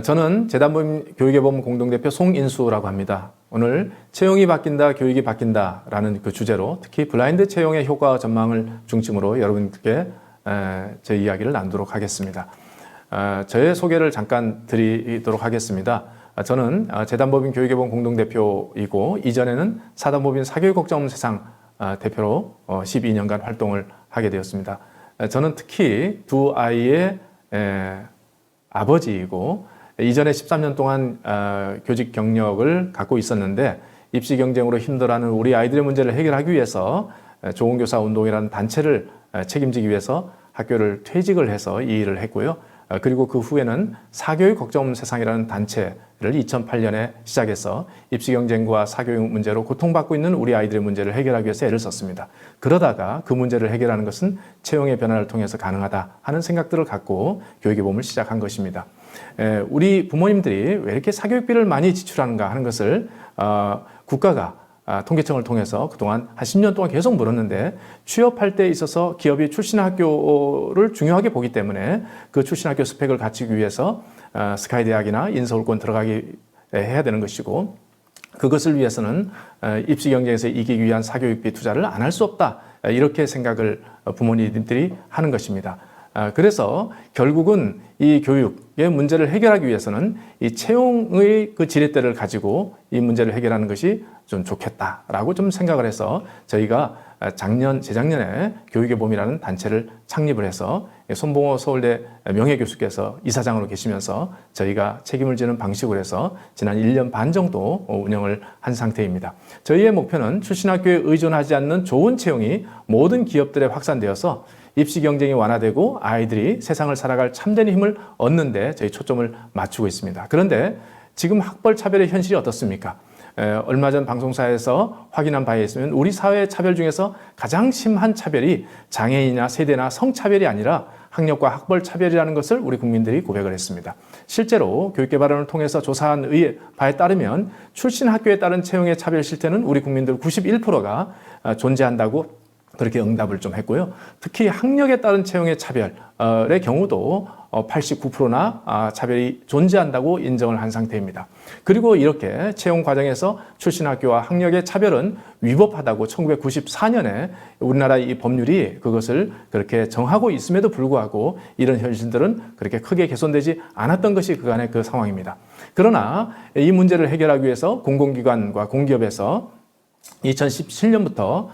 저는 재단법인 교육의범 공동대표 송인수라고 합니다. 오늘 채용이 바뀐다, 교육이 바뀐다 라는 그 주제로 특히 블라인드 채용의 효과 전망을 중심으로 여러분께 제 이야기를 나누도록 하겠습니다. 저의 소개를 잠깐 드리도록 하겠습니다. 저는 재단법인 교육의범 공동대표이고 이전에는 사단법인 사교육걱정 세상 대표로 12년간 활동을 하게 되었습니다. 저는 특히 두 아이의 아버지이고 이전에 13년 동안 교직 경력을 갖고 있었는데 입시 경쟁으로 힘들어하는 우리 아이들의 문제를 해결하기 위해서 좋은교사 운동이라는 단체를 책임지기 위해서 학교를 퇴직을 해서 이 일을 했고요. 그리고 그 후에는 사교육 걱정 세상이라는 단체를 2008년에 시작해서 입시 경쟁과 사교육 문제로 고통받고 있는 우리 아이들의 문제를 해결하기 위해서 애를 썼습니다. 그러다가 그 문제를 해결하는 것은 채용의 변화를 통해서 가능하다 하는 생각들을 갖고 교육의범을 시작한 것입니다. 우리 부모님들이 왜 이렇게 사교육비를 많이 지출하는가 하는 것을 국가가 통계청을 통해서 그동안 한 10년 동안 계속 물었는데 취업할 때 있어서 기업이 출신 학교를 중요하게 보기 때문에 그 출신 학교 스펙을 갖추기 위해서 스카이 대학이나 인서울권 들어가게 해야 되는 것이고 그것을 위해서는 입시 경쟁에서 이기기 위한 사교육비 투자를 안 할 수 없다 이렇게 생각을 부모님들이 하는 것입니다. 그래서 결국은 이 교육의 문제를 해결하기 위해서는 이 채용의 그 지렛대를 가지고 이 문제를 해결하는 것이 좀 좋겠다라고 좀 생각을 해서 저희가 재작년에 교육의범이라는 단체를 창립을 해서 손봉호 서울대 명예교수께서 이사장으로 계시면서 저희가 책임을 지는 방식으로 해서 지난 1년 반 정도 운영을 한 상태입니다. 저희의 목표는 출신 학교에 의존하지 않는 좋은 채용이 모든 기업들에 확산되어서 입시 경쟁이 완화되고 아이들이 세상을 살아갈 참된 힘을 얻는 데 저희 초점을 맞추고 있습니다. 그런데 지금 학벌 차별의 현실이 어떻습니까? 얼마 전 방송사에서 확인한 바에 있으면 우리 사회의 차별 중에서 가장 심한 차별이 장애인이나 세대나 성차별이 아니라 학력과 학벌 차별이라는 것을 우리 국민들이 고백을 했습니다. 실제로 교육개발원을 통해서 조사한 바에 따르면 출신 학교에 따른 채용의 차별 실태는 우리 국민들 91%가 존재한다고 그렇게 응답을 좀 했고요. 특히 학력에 따른 채용의 차별의 경우도 89%나 차별이 존재한다고 인정을 한 상태입니다. 그리고 이렇게 채용 과정에서 출신 학교와 학력의 차별은 위법하다고 1994년에 우리나라 이 법률이 그것을 그렇게 정하고 있음에도 불구하고 이런 현실들은 그렇게 크게 개선되지 않았던 것이 그간의 그 상황입니다. 그러나 이 문제를 해결하기 위해서 공공기관과 공기업에서 2017년부터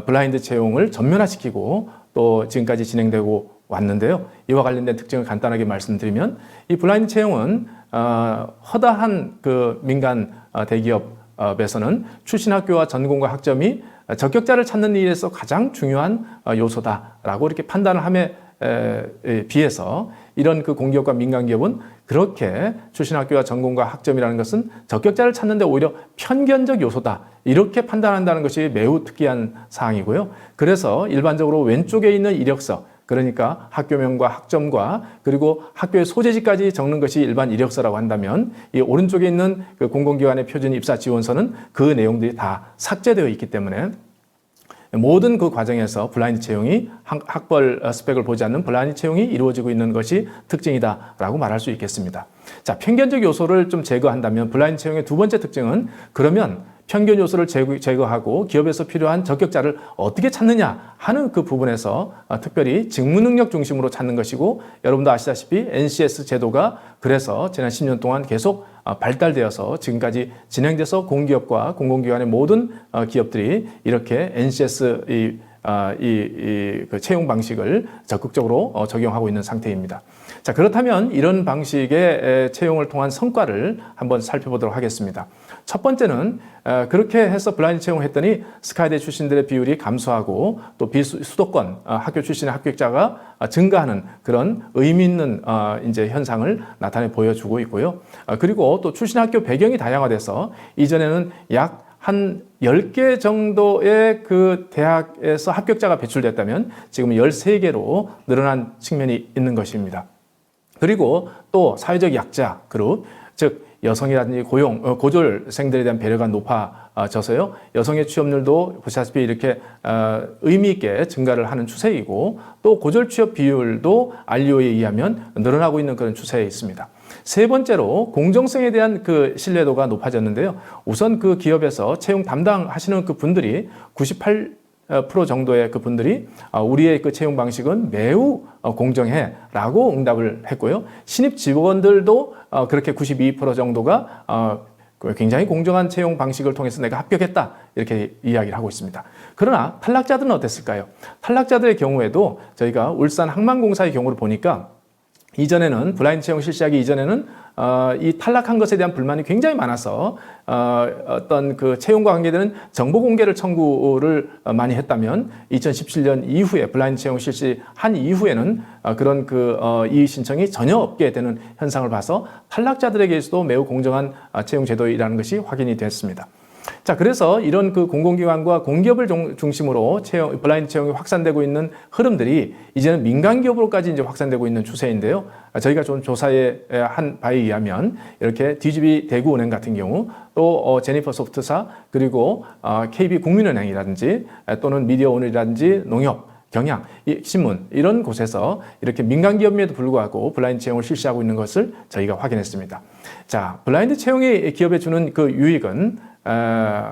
블라인드 채용을 전면화시키고 또 지금까지 진행되고 왔는데요. 이와 관련된 특징을 간단하게 말씀드리면 이 블라인드 채용은 허다한 그 민간 대기업에서는 출신 학교와 전공과 학점이 적격자를 찾는 일에서 가장 중요한 요소다라고 이렇게 판단을 함에 비해서 이런 그 공기업과 민간기업은 그렇게 출신 학교와 전공과 학점이라는 것은 적격자를 찾는 데 오히려 편견적 요소다 이렇게 판단한다는 것이 매우 특이한 사항이고요. 그래서 일반적으로 왼쪽에 있는 이력서 그러니까 학교명과 학점과 그리고 학교의 소재지까지 적는 것이 일반 이력서라고 한다면 이 오른쪽에 있는 그 공공기관의 표준 입사 지원서는 그 내용들이 다 삭제되어 있기 때문에 모든 그 과정에서 블라인드 채용이 학벌 스펙을 보지 않는 블라인드 채용이 이루어지고 있는 것이 특징이다라고 말할 수 있겠습니다. 자, 편견적 요소를 좀 제거한다면 블라인드 채용의 두 번째 특징은 그러면 편견 요소를 제거하고 기업에서 필요한 적격자를 어떻게 찾느냐 하는 그 부분에서 특별히 직무 능력 중심으로 찾는 것이고 여러분도 아시다시피 NCS 제도가 그래서 지난 10년 동안 계속 발달되어서 지금까지 진행돼서 공기업과 공공기관의 모든 기업들이 이렇게 NCS 그 채용 방식을 적극적으로 적용하고 있는 상태입니다. 자, 그렇다면 이런 방식의 채용을 통한 성과를 한번 살펴보도록 하겠습니다. 첫 번째는 그렇게 해서 블라인드 채용을 했더니 스카이대 출신들의 비율이 감소하고 또 비수도권 학교 출신의 합격자가 증가하는 그런 의미 있는 이제 현상을 나타내 보여주고 있고요. 그리고 또 출신 학교 배경이 다양화돼서 이전에는 약 한 10개 정도의 그 대학에서 합격자가 배출됐다면 지금 13개로 늘어난 측면이 있는 것입니다. 그리고 또 사회적 약자 그룹, 즉 여성이라든지 고졸생들에 대한 배려가 높아져서요. 여성의 취업률도 보시다시피 이렇게 의미 있게 증가를 하는 추세이고 또 고졸 취업 비율도 RUO에 의하면 늘어나고 있는 그런 추세에 있습니다. 세 번째로 공정성에 대한 그 신뢰도가 높아졌는데요. 우선 그 기업에서 채용 담당하시는 그 분들이 98% 정도의 그 분들이 우리의 그 채용 방식은 매우 공정해라고 응답을 했고요. 신입 직원들도 그렇게 92% 정도가 굉장히 공정한 채용 방식을 통해서 내가 합격했다 이렇게 이야기를 하고 있습니다. 그러나 탈락자들은 어땠을까요? 탈락자들의 경우에도 저희가 울산 항만공사의 경우를 보니까 이전에는 블라인드 채용 실시하기 이전에는 이 탈락한 것에 대한 불만이 굉장히 많아서 어떤 그 채용과 관계되는 정보 공개를 청구를 많이 했다면 2017년 이후에 블라인드 채용 실시한 이후에는 그런 그 이의 신청이 전혀 없게 되는 현상을 봐서 탈락자들에게서도 매우 공정한 채용 제도이라는 것이 확인이 됐습니다. 자, 그래서 이런 그 공공기관과 공기업을 중심으로 블라인드 채용이 확산되고 있는 흐름들이 이제는 민간기업으로까지 이제 확산되고 있는 추세인데요. 저희가 좀 조사에 한 바에 의하면 이렇게 DGB 대구은행 같은 경우 또 제니퍼 소프트사 그리고 KB 국민은행이라든지 또는 미디어오늘이라든지 농협 경향, 신문 이런 곳에서 이렇게 민간기업임에도 불구하고 블라인드 채용을 실시하고 있는 것을 저희가 확인했습니다. 자, 블라인드 채용이 기업에 주는 그 유익은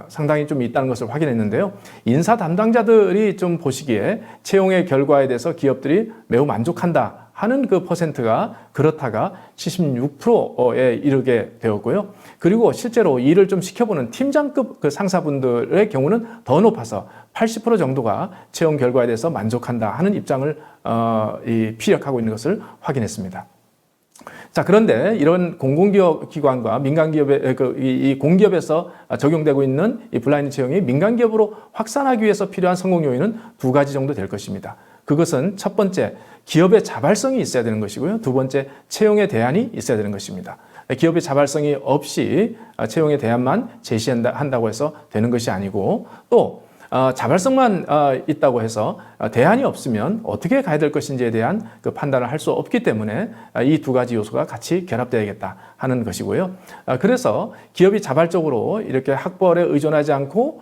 상당히 좀 있다는 것을 확인했는데요. 인사 담당자들이 좀 보시기에 채용의 결과에 대해서 기업들이 매우 만족한다 하는 그 퍼센트가 그렇다가 76%에 이르게 되었고요. 그리고 실제로 일을 좀 시켜보는 팀장급 그 상사분들의 경우는 더 높아서 80% 정도가 채용 결과에 대해서 만족한다 하는 입장을 피력하고 있는 것을 확인했습니다. 자, 그런데 이런 공공기업 기관과 민간기업의 이 공기업에서 적용되고 있는 이 블라인드 채용이 민간기업으로 확산하기 위해서 필요한 성공 요인은 두 가지 정도 될 것입니다. 그것은 첫 번째, 기업의 자발성이 있어야 되는 것이고요. 두 번째, 채용의 대안이 있어야 되는 것입니다. 기업의 자발성이 없이 채용의 대안만 제시한다고 해서 되는 것이 아니고 또 자발성만 있다고 해서 대안이 없으면 어떻게 가야 될 것인지에 대한 그 판단을 할 수 없기 때문에 이 두 가지 요소가 같이 결합되어야겠다 하는 것이고요. 그래서 기업이 자발적으로 이렇게 학벌에 의존하지 않고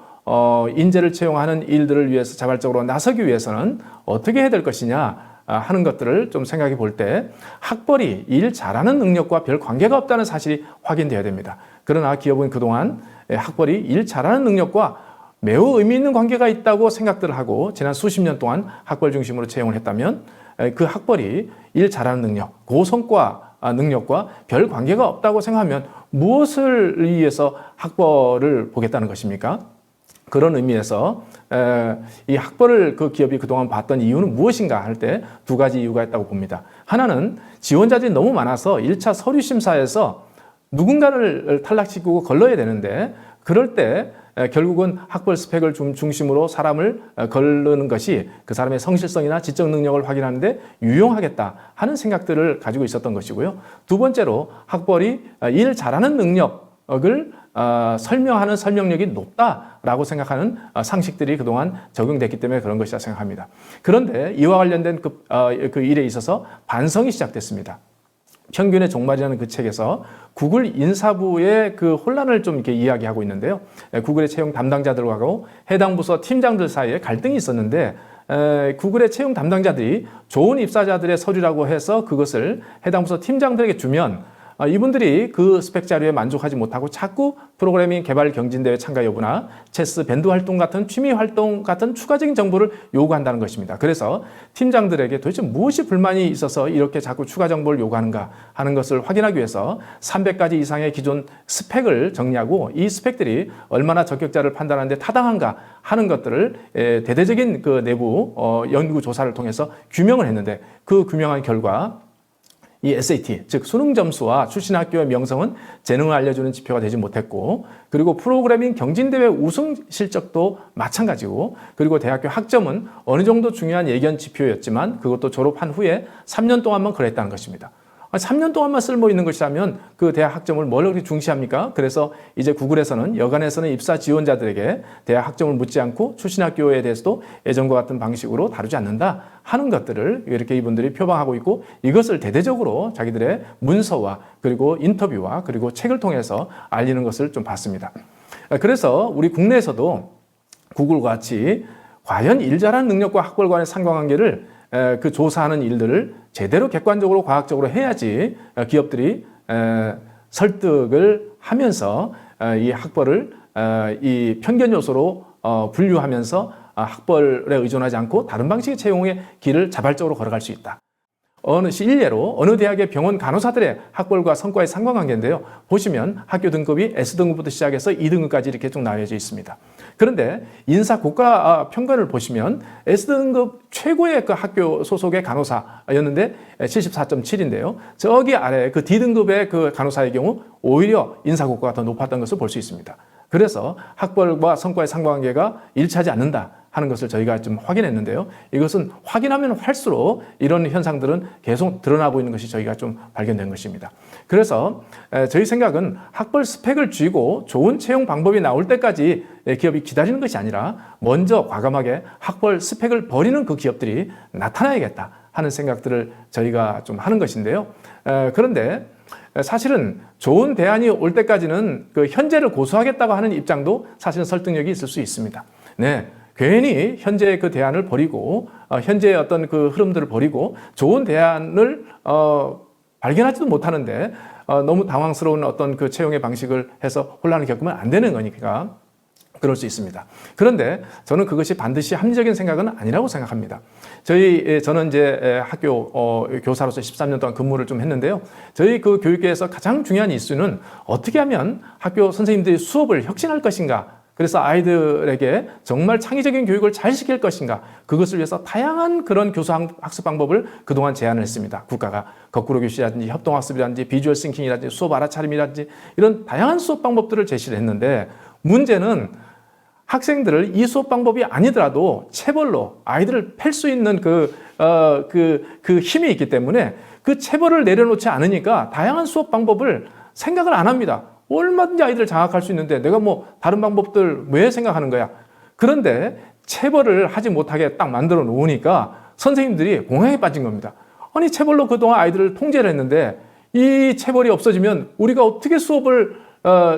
인재를 채용하는 일들을 위해서 자발적으로 나서기 위해서는 어떻게 해야 될 것이냐 하는 것들을 좀 생각해 볼 때 학벌이 일 잘하는 능력과 별 관계가 없다는 사실이 확인되어야 됩니다. 그러나 기업은 그동안 학벌이 일 잘하는 능력과 매우 의미 있는 관계가 있다고 생각들을 하고 지난 수십 년 동안 학벌 중심으로 채용을 했다면 그 학벌이 일 잘하는 능력, 고성과 능력과 별 관계가 없다고 생각하면 무엇을 위해서 학벌을 보겠다는 것입니까? 그런 의미에서 이 학벌을 그 기업이 그동안 봤던 이유는 무엇인가 할 때 두 가지 이유가 있다고 봅니다. 하나는 지원자들이 너무 많아서 1차 서류 심사에서 누군가를 탈락시키고 걸러야 되는데 그럴 때 결국은 학벌 스펙을 중심으로 사람을 걸르는 것이 그 사람의 성실성이나 지적 능력을 확인하는데 유용하겠다 하는 생각들을 가지고 있었던 것이고요. 두 번째로 학벌이 일 잘하는 능력을 설명하는 설명력이 높다라고 생각하는 상식들이 그동안 적용됐기 때문에 그런 것이라 생각합니다. 그런데 이와 관련된 그 일에 있어서 반성이 시작됐습니다. 평균의 종말이라는 그 책에서 구글 인사부의 그 혼란을 좀 이렇게 이야기하고 있는데요. 구글의 채용 담당자들하고 해당 부서 팀장들 사이에 갈등이 있었는데 구글의 채용 담당자들이 좋은 입사자들의 서류라고 해서 그것을 해당 부서 팀장들에게 주면 이분들이 그 스펙 자료에 만족하지 못하고 자꾸 프로그래밍 개발 경진대회 참가 여부나 체스 밴드 활동 같은 취미 활동 같은 추가적인 정보를 요구한다는 것입니다. 그래서 팀장들에게 도대체 무엇이 불만이 있어서 이렇게 자꾸 추가 정보를 요구하는가 하는 것을 확인하기 위해서 300가지 이상의 기존 스펙을 정리하고 이 스펙들이 얼마나 적격자를 판단하는 데 타당한가 하는 것들을 대대적인 그 내부 연구 조사를 통해서 규명을 했는데 그 규명한 결과 이 SAT, 즉 수능 점수와 출신 학교의 명성은 재능을 알려주는 지표가 되지 못했고 그리고 프로그래밍 경진대회 우승 실적도 마찬가지고 그리고 대학교 학점은 어느 정도 중요한 예견 지표였지만 그것도 졸업한 후에 3년 동안만 그랬다는 것입니다. 3년 동안만 쓸모 있는 것이라면 그 대학 학점을 뭘 그렇게 중시합니까? 그래서 이제 구글에서는 여간에서는 입사 지원자들에게 대학 학점을 묻지 않고 출신 학교에 대해서도 예전과 같은 방식으로 다루지 않는다 하는 것들을 이렇게 이분들이 표방하고 있고, 이것을 대대적으로 자기들의 문서와 그리고 인터뷰와 그리고 책을 통해서 알리는 것을 좀 봤습니다. 그래서 우리 국내에서도 구글과 같이 과연 일 잘하는 능력과 학벌 간의 상관관계를 그 조사하는 일들을 제대로 객관적으로 과학적으로 해야지 기업들이 설득을 하면서 이 학벌을 이 편견 요소로 분류하면서 학벌에 의존하지 않고 다른 방식의 채용의 길을 자발적으로 걸어갈 수 있다. 일례로 어느 대학의 병원 간호사들의 학벌과 성과의 상관관계인데요. 보시면 학교 등급이 S등급부터 시작해서 2등급까지 이렇게 쭉 나뉘어져 있습니다. 그런데 인사 국가 평가를 보시면 S등급 최고의 그 학교 소속의 간호사였는데 74.7인데요. 저기 아래 그 D등급의 그 간호사의 경우 오히려 인사 국가가 더 높았던 것을 볼 수 있습니다. 그래서 학벌과 성과의 상관관계가 일치하지 않는다 하는 것을 저희가 좀 확인했는데요. 이것은 확인하면 할수록 이런 현상들은 계속 드러나고 있는 것이 저희가 좀 발견된 것입니다. 그래서 저희 생각은 학벌 스펙을 쥐고 좋은 채용 방법이 나올 때까지 기업이 기다리는 것이 아니라 먼저 과감하게 학벌 스펙을 버리는 그 기업들이 나타나야겠다 하는 생각들을 저희가 좀 하는 것인데요. 그런데 사실은 좋은 대안이 올 때까지는 그 현재를 고수하겠다고 하는 입장도 사실은 설득력이 있을 수 있습니다. 네. 괜히 현재의 그 대안을 버리고 현재의 어떤 그 흐름들을 버리고 좋은 대안을 발견하지도 못하는데 너무 당황스러운 어떤 그 채용의 방식을 해서 혼란을 겪으면 안 되는 거니까 그럴 수 있습니다. 그런데 저는 그것이 반드시 합리적인 생각은 아니라고 생각합니다. 저는 이제 학교 교사로서 13년 동안 근무를 좀 했는데요. 저희 그 교육계에서 가장 중요한 이슈는 어떻게 하면 학교 선생님들이 수업을 혁신할 것인가. 그래서 아이들에게 정말 창의적인 교육을 잘 시킬 것인가. 그것을 위해서 다양한 그런 교수 학습 방법을 그동안 제안을 했습니다. 국가가 거꾸로 교실이라든지 협동학습이라든지 비주얼 싱킹이라든지 수업 알아차림이라든지 이런 다양한 수업 방법들을 제시를 했는데, 문제는 학생들을 이 수업 방법이 아니더라도 체벌로 아이들을 팰 수 있는 그 힘이 있기 때문에 그 체벌을 내려놓지 않으니까 다양한 수업 방법을 생각을 안 합니다. 얼마든지 아이들을 장악할 수 있는데 내가 뭐 다른 방법들 왜 생각하는 거야? 그런데 체벌을 하지 못하게 딱 만들어 놓으니까 선생님들이 공황에 빠진 겁니다. 아니, 체벌로 그동안 아이들을 통제를 했는데 이 체벌이 없어지면 우리가 어떻게 수업을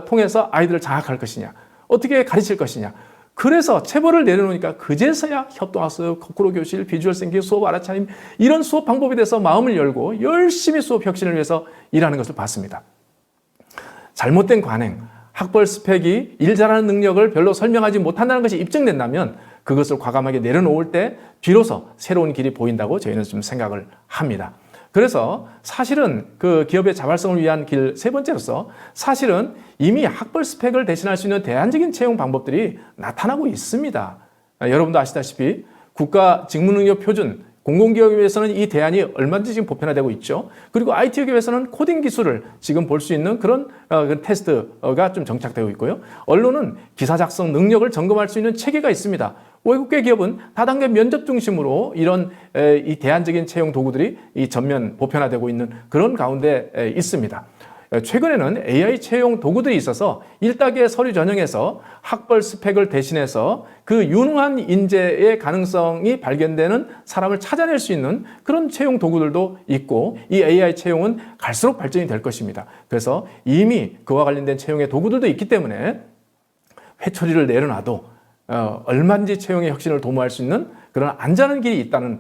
통해서 아이들을 장악할 것이냐? 어떻게 가르칠 것이냐. 그래서 체벌을 내려놓으니까 그제서야 협동학습, 거꾸로 교실, 비주얼 싱킹, 수업 알아차림 이런 수업 방법에 대해서 마음을 열고 열심히 수업 혁신을 위해서 일하는 것을 봤습니다. 잘못된 관행, 학벌 스펙이 일 잘하는 능력을 별로 설명하지 못한다는 것이 입증된다면 그것을 과감하게 내려놓을 때 비로소 새로운 길이 보인다고 저희는 좀 생각을 합니다. 그래서 사실은 그 기업의 자발성을 위한 길 세 번째로서 사실은 이미 학벌 스펙을 대신할 수 있는 대안적인 채용 방법들이 나타나고 있습니다. 여러분도 아시다시피 국가 직무능력 표준, 공공기업에서는 이 대안이 얼마든지 지금 보편화되고 있죠. 그리고 IT 기업에서는 코딩 기술을 지금 볼 수 있는 그런 테스트가 좀 정착되고 있고요. 언론은 기사 작성 능력을 점검할 수 있는 체계가 있습니다. 외국계 기업은 다단계 면접 중심으로 이런 이 대안적인 채용 도구들이 이 전면 보편화되고 있는 그런 가운데 있습니다. 최근에는 AI 채용 도구들이 있어서 일단계 서류 전형에서 학벌 스펙을 대신해서 그 유능한 인재의 가능성이 발견되는 사람을 찾아낼 수 있는 그런 채용 도구들도 있고, 이 AI 채용은 갈수록 발전이 될 것입니다. 그래서 이미 그와 관련된 채용의 도구들도 있기 때문에 회초리를 내려놔도 얼마든지 채용의 혁신을 도모할 수 있는 그런 안전한 길이 있다는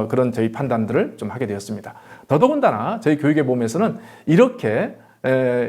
그런 저희 판단들을 좀 하게 되었습니다. 더더군다나 저희 교육의 몸에서는 이렇게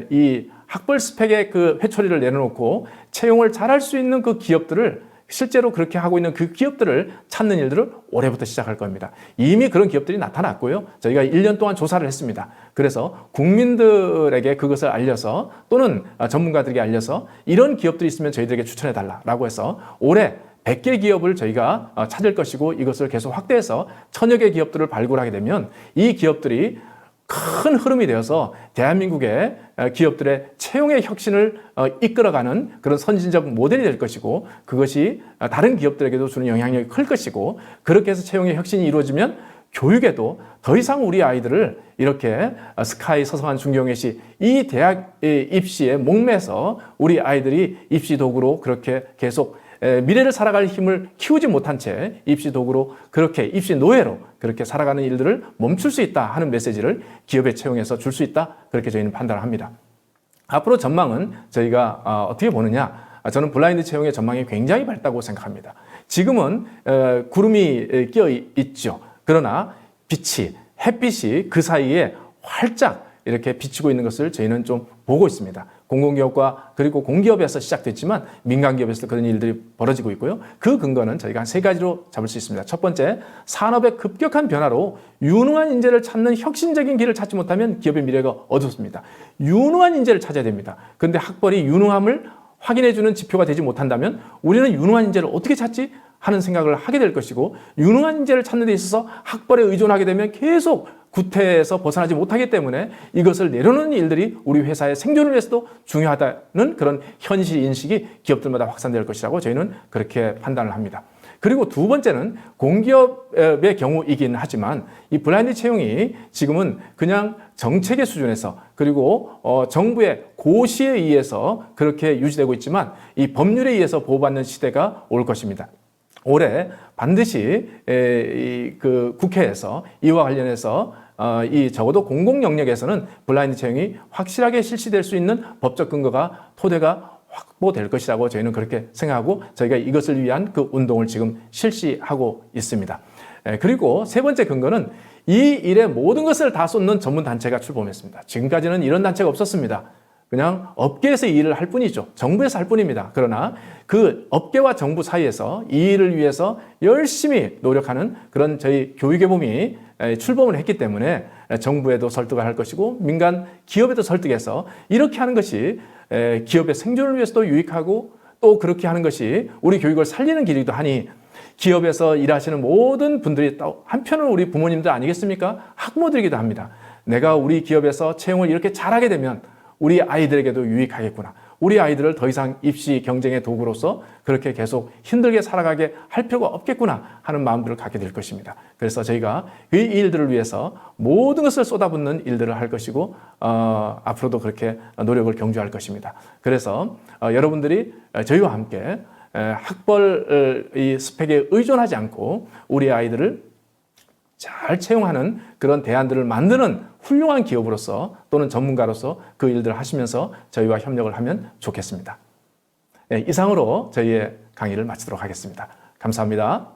이 학벌 스펙의 그 회초리를 내려놓고 채용을 잘할 수 있는 그 기업들을, 실제로 그렇게 하고 있는 그 기업들을 찾는 일들을 올해부터 시작할 겁니다. 이미 그런 기업들이 나타났고요. 저희가 1년 동안 조사를 했습니다. 그래서 국민들에게 그것을 알려서, 또는 전문가들에게 알려서 이런 기업들이 있으면 저희들에게 추천해달라고 해서 올해 100개 기업을 저희가 찾을 것이고, 이것을 계속 확대해서 1000여 개 기업들을 발굴하게 되면 이 기업들이 큰 흐름이 되어서 대한민국의 기업들의 채용의 혁신을 이끌어가는 그런 선진적 모델이 될 것이고, 그것이 다른 기업들에게도 주는 영향력이 클 것이고, 그렇게 해서 채용의 혁신이 이루어지면 교육에도 더 이상 우리 아이들을 이렇게 스카이 서성한 중경외시 이 대학 입시에 목매서 우리 아이들이 입시 도구로 그렇게 계속 미래를 살아갈 힘을 키우지 못한 채 입시 도구로 그렇게 입시 노예로 그렇게 살아가는 일들을 멈출 수 있다 하는 메시지를 기업에 채용해서 줄 수 있다, 그렇게 저희는 판단을 합니다. 앞으로 전망은 저희가 어떻게 보느냐, 저는 블라인드 채용의 전망이 굉장히 밝다고 생각합니다. 지금은 구름이 끼어 있죠. 그러나 빛이, 햇빛이 그 사이에 활짝 이렇게 비치고 있는 것을 저희는 좀 보고 있습니다. 공공기업과 그리고 공기업에서 시작됐지만 민간기업에서도 그런 일들이 벌어지고 있고요. 그 근거는 저희가 한 3가지로 잡을 수 있습니다. 첫 번째, 산업의 급격한 변화로 유능한 인재를 찾는 혁신적인 길을 찾지 못하면 기업의 미래가 어둡습니다. 유능한 인재를 찾아야 됩니다. 그런데 학벌이 유능함을 확인해주는 지표가 되지 못한다면 우리는 유능한 인재를 어떻게 찾지? 하는 생각을 하게 될 것이고, 유능한 인재를 찾는 데 있어서 학벌에 의존하게 되면 계속 구태에서 벗어나지 못하기 때문에 이것을 내려놓는 일들이 우리 회사의 생존을 위해서도 중요하다는 그런 현실 인식이 기업들마다 확산될 것이라고 저희는 그렇게 판단을 합니다. 그리고 두 번째는 공기업의 경우이긴 하지만 이 블라인드 채용이 지금은 그냥 정책의 수준에서 그리고 정부의 고시에 의해서 그렇게 유지되고 있지만 이 법률에 의해서 보호받는 시대가 올 것입니다. 올해 반드시 그 국회에서 이와 관련해서 이 적어도 공공 영역에서는 블라인드 채용이 확실하게 실시될 수 있는 법적 근거가 토대가 확보될 것이라고 저희는 그렇게 생각하고 저희가 이것을 위한 그 운동을 지금 실시하고 있습니다. 그리고 세 번째 근거는 이 일에 모든 것을 다 쏟는 전문 단체가 출범했습니다. 지금까지는 이런 단체가 없었습니다. 그냥 업계에서 이 일을 할 뿐이죠. 정부에서 할 뿐입니다. 그러나 그 업계와 정부 사이에서 이 일을 위해서 열심히 노력하는 그런 저희 교육개범이 출범을 했기 때문에 정부에도 설득을 할 것이고 민간 기업에도 설득해서 이렇게 하는 것이 기업의 생존을 위해서도 유익하고 또 그렇게 하는 것이 우리 교육을 살리는 길이기도 하니 기업에서 일하시는 모든 분들이 또 한편은 우리 부모님들 아니겠습니까? 학부모들이기도 합니다. 내가 우리 기업에서 채용을 이렇게 잘하게 되면 우리 아이들에게도 유익하겠구나. 우리 아이들을 더 이상 입시 경쟁의 도구로서 그렇게 계속 힘들게 살아가게 할 필요가 없겠구나 하는 마음들을 갖게 될 것입니다. 그래서 저희가 이 일들을 위해서 모든 것을 쏟아붓는 일들을 할 것이고 앞으로도 그렇게 노력을 경주할 것입니다. 그래서 여러분들이 저희와 함께 학벌 이 스펙에 의존하지 않고 우리 아이들을 잘 채용하는 그런 대안들을 만드는 훌륭한 기업으로서 또는 전문가로서 그 일들을 하시면서 저희와 협력을 하면 좋겠습니다. 이상으로 저희의 강의를 마치도록 하겠습니다. 감사합니다.